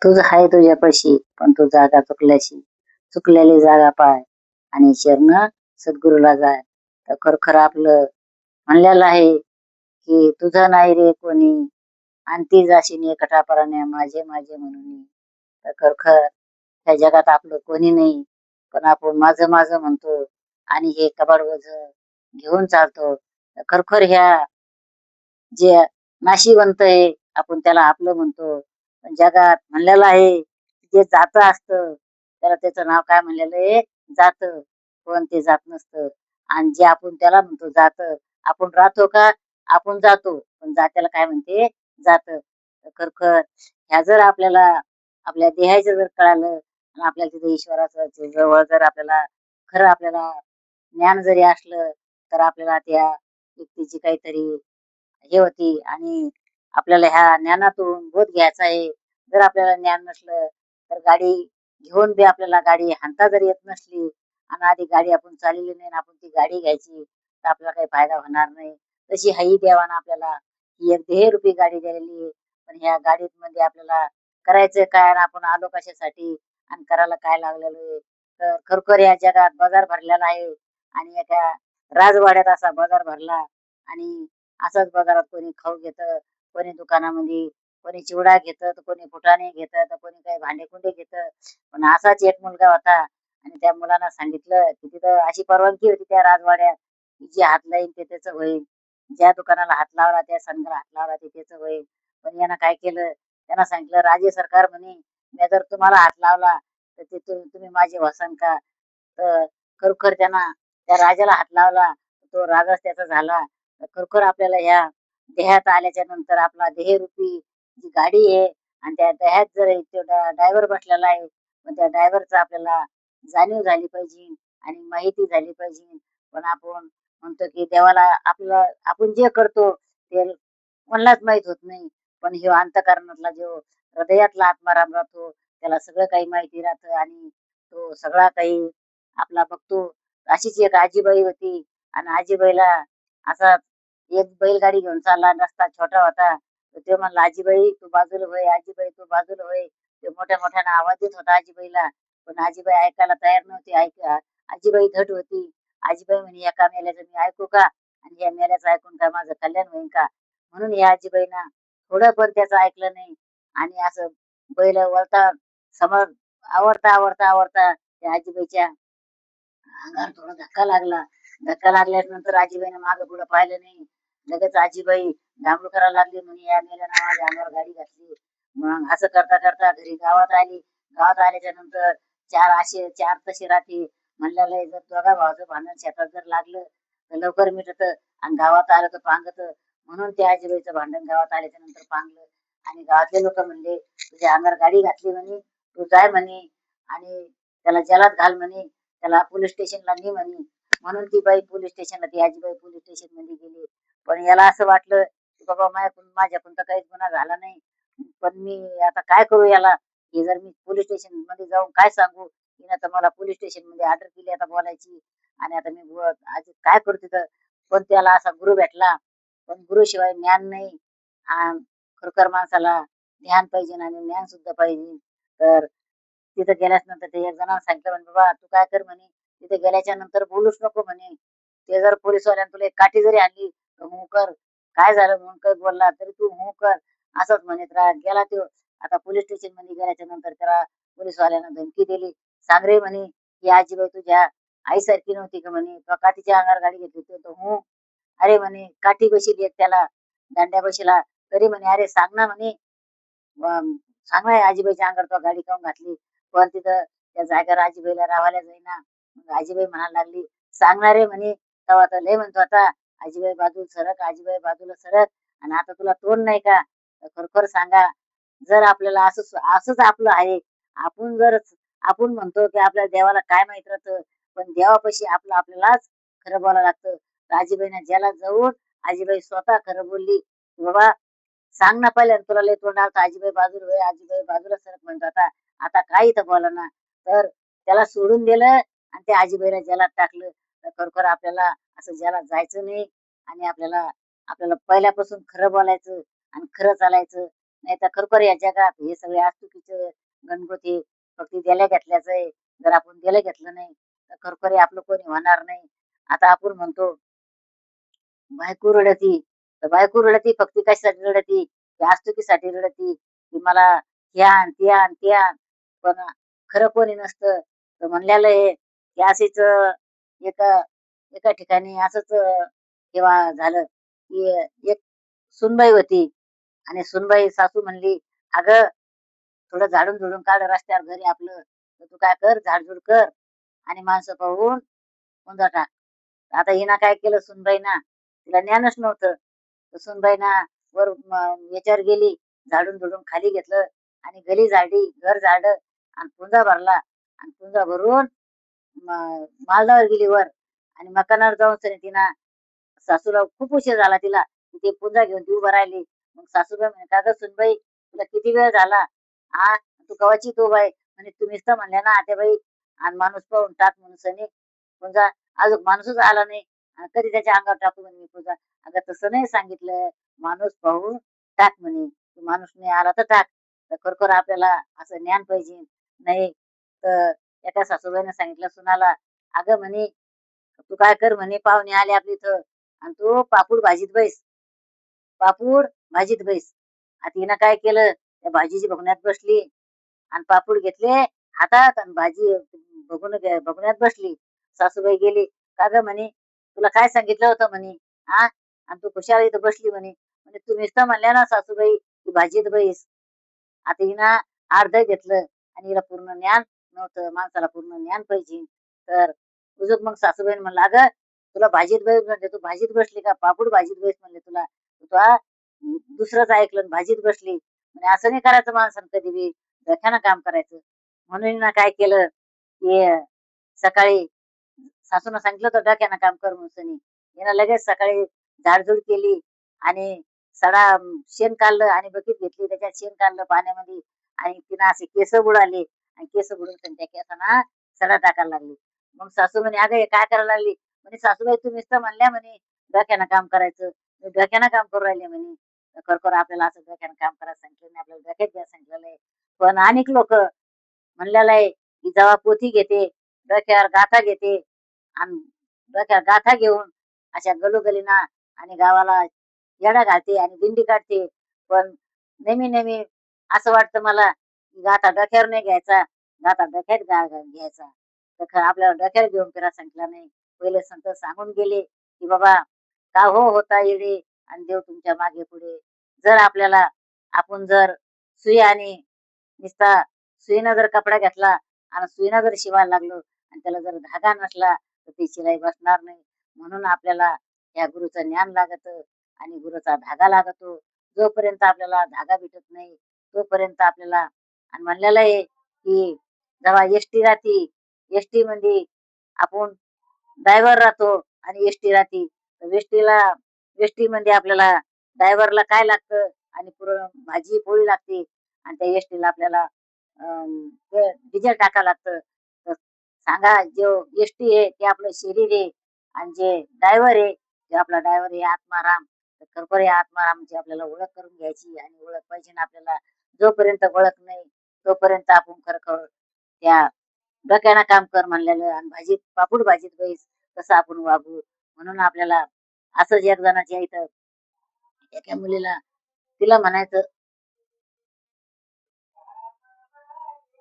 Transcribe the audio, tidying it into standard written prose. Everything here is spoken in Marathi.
तुझं आहे तुझ्यापाशी, पण तू जागा चुकल्याशी. चुकलेली जागा पाय आणि शरण सद्गुरूला जाय. तर खरखर आपलं म्हणलेलं आहे, की तुझं नाही रे कोणी, आणि ती जाशील एकटापराने माझे माझे म्हणून. तर खरखर ह्या जगात आपलं कोणी नाही, पण आपण माझं माझं म्हणतो आणि हे कबाड ओझं घेऊन चालतो. तर खरखर ह्या जे नाशिवंत आहे आपण त्याला आपलं म्हणतो. पण जगात म्हणलेलं आहे, जे जातं असतं त्याला त्याचं नाव काय म्हणलेलं आहे, जातं. पण ते जात नसतं. आणि जे आपण त्याला म्हणतो जातं, आपण राहतो का? आपण जातो. पण जात्याला काय म्हणते? जातं. तर खरखर ह्या जर आपल्याला आपल्या देहाचं जर कळालं आणि आपल्याला तिथे ईश्वराचं जवळ जर आपल्याला खरं आपल्याला ज्ञान जरी असलं, तर आपल्याला त्या व्यक्तीची काहीतरी हे होती. आणि आपल्याला ह्या ज्ञानातून बोध घ्यायचा आहे. जर आपल्याला ज्ञान नसलं, तर गाडी घेऊन बी आपल्याला गाडी हाणता जर येत नसली आणि आधी गाडी आपण चालवली नाही आणि आपण ती गाडी घ्यायची, तर आपल्याला काही फायदा होणार नाही. तशी हाही देवानं आपल्याला ही एक ध्येयरूपी गाडी दिलेली आहे. पण ह्या गाडीत मध्ये आपल्याला करायचं काय आणि आपण आलो कशासाठी आणि करायला काय लागलेलो आहे. तर खरोखर या जगात बाजार भरलेला आहे आणि एका राजवाड्यात असा बाजार भरला. आणि असाच बाजारात कोणी खाऊ घेतं, कोणी दुकानामध्ये कोणी चिवडा घेतं, तर कोणी फुटाणे घेतं, तर कोणी काही भांडेकुंडे घेतं. पण असाच एक मुलगा होता आणि त्या मुलानं सांगितलं, की तिथं अशी परवानगी होती त्या राजवाड्यात, की जे हात लावीन ते त्याचं होईल. ज्या दुकानाला हात लावला, त्या संघाला हात लावला ते त्याचं होईल. पण यानं काय केलं, त्यानं सांगितलं, "राजे सरकार म्हणे, मी जर तुम्हाला हात लावला, तर ते तुम्ही माझे व्हासान का?" तर खरोखर त्यानं त्या राजाला हात लावला. तो राजाच त्याचा झाला. तर खरोखर आपल्याला ह्या देहात आल्याच्या नंतर आपला देहरूपी जी गाडी आहे आणि त्या देहात जर तो ड्रायव्हर बसलेला आहे, पण त्या ड्रायव्हरचा आपल्याला जाणीव झाली पाहिजे आणि माहिती झाली पाहिजे. पण आपण म्हणतो की देवाला आपलं आपण जे करतो ते कोणालाच माहित होत नाही. पण ह्यो अंतःकरणातला जो हृदयातला आत्माराम राहतो, त्याला सगळं काही माहिती राहतं आणि तो सगळा काही आपला बघतो. अशीच एक आजीबाई होती आणि आजीबाईला असा एक बैलगाडी घेऊन चालला, रस्ता छोटा होता. तर तो म्हणला, "आजीबाई तू बाजूला होय, आजीबाई तू बाजूला होय." तो मोठ्या मोठ्यानं आवाज देत होता आजीबाईला. पण आजीबाई ऐकायला तयार नव्हती. आजीबाई धट होती. आजीबाई म्हणे, "एका मेल्याचं मी ऐकू का? आणि या मेल्याचं ऐकून काय माझं कल्याण होईल का?" म्हणून या आजीबाईनं थोडं पण त्याचं ऐकलं नाही आणि असं बैल वळता समोर आवरता त्या आजीबाईच्या अंगावर थोडा धक्का लागला. धक्का लागल्यानंतर आजीबाईनं मागं पुढं पाहिलं नाही. लगेच आजीबाई डांबरू करायला लागली, म्हणे, "या मेल्यानं माझ्या अंगावर गाडी घातली." मग असं करता करता घरी गावात आली. गावात आल्याच्या नंतर चार तसे राहते. म्हणलेलं जर दोघा भावाचं भांडण शेतात जर लागलं, तर लवकर मिटतं आणि गावात आलं तर पांगतं. म्हणून त्या आजीबाईचं भांडण गावात आल्याच्या नंतर पांगलं. आणि गावातले लोक म्हणले, "तुझ्या अंगावर गाडी घातली म्हणे, तू जाय म्हणे आणि त्याला जलात घाल म्हणे, त्याला पोलीस स्टेशनला ने म्हणे." म्हणून ती बाई पोलीस स्टेशनला ती आजीबाई पोलीस स्टेशन मध्ये गेली. पण याला असं वाटलं, की बाबा माझ्याकडून तर काहीच गुन्हा झाला नाही. पण मी आता काय करू याला? हे जर मी पोलीस स्टेशन मध्ये जाऊन काय सांगू? हिनं तर मला पोलीस स्टेशन मध्ये ऑर्डर केली आता बोलायची. आणि आता मी आज काय करू तिथं? पण त्याला असा गुरु भेटला. पण गुरुशिवाय ज्ञान नाही. खरोखर माणसाला ध्यान पाहिजे आणि ज्ञान सुद्धा पाहिजे. तर तिथं गेल्याच नंतर ते एक जणांना सांगितलं, म्हणे, "बाबा तू काय कर म्हणे, तिथे गेल्याच्या नंतर बोलूच नको म्हणे. ते जर पोलिसवाल्याने तुला एक काठी जरी आणली तर हू कर. काय झालं म्हणून काही बोलला तरी तू हू कर." असंच म्हणत राहा. गेला तो. आता पोलीस स्टेशन मध्ये गेल्याच्या नंतर त्याला पोलिसवाल्यानं धमकी दिली. "सांग रे म्हणे, ही आजीबाई तुझ्या आईसारखी नव्हती का म्हणे, तुला का तिच्या अंगावर गाडी घेतली?" तो हू. अरे म्हणे, काठी बसवली एक त्याला, दांड्या बसवला. तरी म्हणे, "अरे सांग ना म्हणे, सांग ना आजीबाईच्या अंगावर तू गाडी काहून घातली?" पण तिथं त्या जागेवर आजीबाईला राहायला जाईना. मग आजीबाई म्हणायला लागली, "सांगणार आहे म्हणे, तेव्हा तर लय म्हणतो आता, आजीबाई बाजूला सरक, आजीबाई बाजूला सरक, आणि आता तुला तोंड नाही का? तर खरोखर सांगा, जर आपल्याला असंच आपलं आहे, आपण जर आपण म्हणतो की आपल्या देवाला काय माहित राहतं, पण देवापाशी आपल्यालाच खरं बोलावं लागतं." तर आजीबाईनं ज्याला जाऊन आजीबाई स्वतः खरं बोलली, "बाबा सांग ना पहिल्या तुला लय तोंड आलं आजीबाई बाजूला होय, आजीबाई बाजूला सरक म्हणतो आता. आता काय इथं बोलाना?" तर त्याला सोडून दिलं आणि त्या आजीबाईला जलात टाकलं. तर खरोखर आपल्याला असं जलात जायचं नाही आणि आपल्याला आपल्याला पहिल्यापासून खरं बोलायचं आणि खरं चालायचं. नाही तर खरोखर या जगात हे सगळे आस्तुकीचे गणगोते फक्त द्यायला घेतल्याचं आहे. जर आपण द्यायला घेतलं नाही तर खरोखर आपलं कोणी होणार नाही. आता आपण म्हणतो बायको रडती, तर बायको रडती फक्त कशासाठी रडती? की आस्तुकीसाठी रडती, की मला हे आण, ते आण, ते आण. पण खरं कोणी नसतं. तर म्हणलेलं आहे, की अशीच एका एका ठिकाणी असंच तेव्हा झालं, की एक सूनबाई होती आणि सूनबाई सासू म्हणली, "अगं, थोडं झाडून-झुडून काढ रस्त्यावर घरी आपलं. तर तू काय कर, झाडझूड कर आणि माणसं पाहून हुंदडा टाक." आता हिनं काय केलं सुनबाईनं, तिला ज्ञानच नव्हतं. तर सुनबाईनं वर याच्यावर गेली, झाडून-झुडून खाली घेतलं आणि गली झाडली, घर झाडलं आणि पुंजा भरला आणि पुंजा भरून माळावर गेली वर आणि मकानावर जाऊन सनी तिनं सासूला खूप उशीर झाला तिला. ती पुंजा घेऊन ती उभं राहिली. मग सासूबाई म्हणे, "का गं सुनबाई तुला किती वेळ झाला? आ, तू कवाची तू बाई?" म्हणे, "तुम्हीच तर म्हणल्या ना आत्याबाई आणि माणूस पाहून टाक म्हणून सनी पुंजा. अजून माणूसच आला नाही. कधी त्याच्या अंगावर टाकू म्हणे मी पुंजा." "अगं तसं नाही सांगितलं. माणूस पाहून टाक म्हणे. माणूस नाही आला तर टाक." तर खरोखर आपल्याला असं ज्ञान पाहिजे. नाही तर एका सासूबाईने सांगितलं सुनाला, "अगं म्हणे तू काय कर म्हणे पाहुणे आले आपल्या इथं आणि तू पापूड भाजीत बैस, पापूड भाजीत बैस." आता हिनं काय केलं, त्या भाजीची भगोन्यात बसली आणि पापूड घेतले हातात आणि भाजी भगोन्यात बसली. सासूबाई गेली, "का गं म्हणे तुला काय सांगितलं होतं म्हणे, आ? आणि तू कशाला इथं बसली म्हणे." म्हणे, "तुम्हीच तर म्हणल्या ना सासूबाई, की भाजीत बैस." आता हिनं अर्धं घेतलं आणि हिला पूर्ण ज्ञान नव्हतं. माणसाला पूर्ण ज्ञान पाहिजे. तर उजूक मग सासूबाईने म्हणलं, "अगं, तुला भाजीत बैस म्हणजे तू भाजीत बसली का? पापूड भाजीत बैस म्हणले तुला. तू दुसरंच ऐकलं आणि भाजीत बसली." म्हणे, "असं नाही करायचं माणसानं कधी बी. डोक्यानं काम करायचं." म्हणून हिनं काय केलं, की सकाळी सासूनं सांगितलं होतं डोक्यानं काम कर म्हणून सनी. हिनं लगेच सकाळी झाडझूड केली आणि सडा शेण काढलं आणि बकेट घेतली त्याच्यात शेण काढलं पाण्यामध्ये आणि तिनं असे केस बुडाले आणि केस बुडून त्या केसांना सडा टाकायला लागली. मग सासू म्हणे, "अगं हे काय करायला लागली?" म्हणे, "सासूबाई तुम्हीच तर म्हणल्या म्हणे डोक्यानं काम करायचं. मी डोक्यानं काम करू राहिले म्हणे." तर खरोखर आपल्याला असं डोक्यानं काम करायला सांगितलं नाही, आपल्याला डोक्यात घ्यायला सांगितलेलं आहे. पण अनेक लोकं म्हणलेलं आहे, की जेव्हा पोथी घेते, डोक्यावर गाथा घेते आणि डोक्यावर गाथा घेऊन अशा गलोगलीना आणि गावाला येडा घालते आणि दिंडी काढते. पण नेहमी-नेहमी असं वाटतं मला, की गाथा डोक्यावर नाही घ्यायचा, गाथा डोक्यात घ्यायचा. तर आपल्याला डोक्यावर घेऊन फिरायला सांगितलं नाही. पहिले संत सांगून गेले, की बाबा का हो होता येडे आणि देव तुमच्या मागे पुढे. जर आपल्याला आपण जर सुई आणि नुसता सुईनं जर कपडा घेतला आणि सुईनं जर शिवायला लागलो आणि त्याला जर धागा नसला, तर ती शिलाई बसणार नाही. म्हणून आपल्याला या गुरुचं ज्ञान लागतं आणि गुरुचा धागा लागतो. जोपर्यंत आपल्याला धागा भेटत नाही, तोपर्यंत आपल्याला आणि म्हणलेलं आहे, की जेव्हा एसटी राहती, एसटीमध्ये आपण ड्रायव्हर राहतो आणि एसटी राहती. तर एसटीमध्ये आपल्याला ड्रायव्हरला काय लागतं आणि पुरं भाजी पोळी लागते आणि त्या एसटीला आपल्याला ते डिझेल टाकावं लागतं. तर सांगा जो एसटी आहे ते आपलं शरीर आहे आणि जे ड्रायव्हर आहे, ते आपला ड्रायव्हर आहे आत्माराम. तर खरोखर या आत्मारामची आपल्याला ओळख करून घ्यायची आणि ओळख पाहिजे ना आपल्याला. जोपर्यंत ओळख नाही, तोपर्यंत आपण खरोखर त्या डोक्यानं काम कर म्हणलेलं आणि पापूड भाजीत बैस तसं आपण वागू. म्हणून आपल्याला असंच एक जणाच्या इथं एका मुलीला तिला म्हणायचं